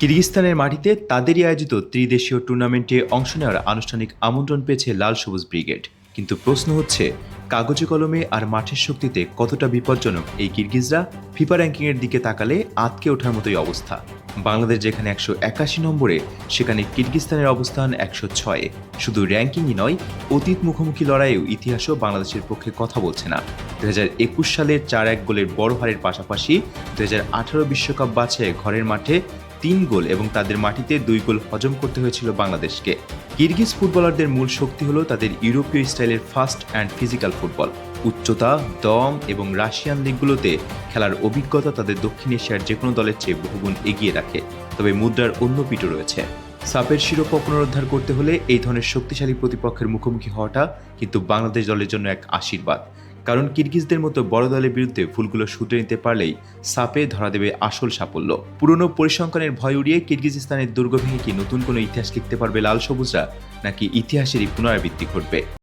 কিরগিজস্তানের মাটিতে তাদেরই আয়োজিত ত্রিদেশীয় টুর্নামেন্টে অংশ নেওয়ার আনুষ্ঠানিক আমন্ত্রণ পেয়েছে লাল সবুজ ব্রিগেড। কিন্তু প্রশ্ন হচ্ছে, কাগজে কলমে আর মাঠের শক্তিতে কতটা বিপজ্জনক এই কিরগিজরা? ফিফা র্যাঙ্কিংয়ের দিকে তাকালে আঁতকে ওঠার মতোই অবস্থা। বাংলাদেশ যেখানে 181 নম্বরে, সেখানে কিরগিজস্তানের অবস্থান 106-এ। শুধু র্যাঙ্কিংই নয়, অতীত মুখোমুখি লড়াইয়েও ইতিহাসও বাংলাদেশের পক্ষে কথা বলছে না। 2021 সালের 4-1 গোলের বড় হারের পাশাপাশি 2018 বিশ্বকাপ বাছাইয়ে ঘরের মাঠে 3 গোল এবং তাদের মাটিতে 2 গোল হজম করতে হয়েছিল বাংলাদেশকে। কিরগিজ ফুটবলারদের মূল শক্তি হলো তাদের ইউরোপীয় স্টাইলের ফাস্ট অ্যান্ড ফিজিক্যাল ফুটবল। উচ্চতা, দম এবং রাশিয়ান লিগগুলোতে খেলার অভিজ্ঞতা তাদের দক্ষিণ এশিয়ার যে কোনো দলের চেয়ে বহুগুণ এগিয়ে রাখে। তবে মুদ্রার অন্য পিঠও রয়েছে। সাপের শিরোপা পুনরুদ্ধার করতে হলে এই ধরনের শক্তিশালী প্রতিপক্ষের মুখোমুখি হওয়াটা কিন্তু বাংলাদেশ দলের জন্য এক আশীর্বাদ। কারণ কিরগিজদের মতো বড় দলের বিরুদ্ধে ভুলগুলো শুধরে নিতে পারলেই সাপে ধরা দেবে আসল সাফল্য। পুরনো পরিসংখ্যানের ভয় উড়িয়ে কিরগিজস্তানের দুর্গ ভেঙে কি নতুন কোনো ইতিহাস লিখতে পারবে লাল সবুজরা, নাকি ইতিহাসেরই পুনরাবৃত্তি ঘটবে?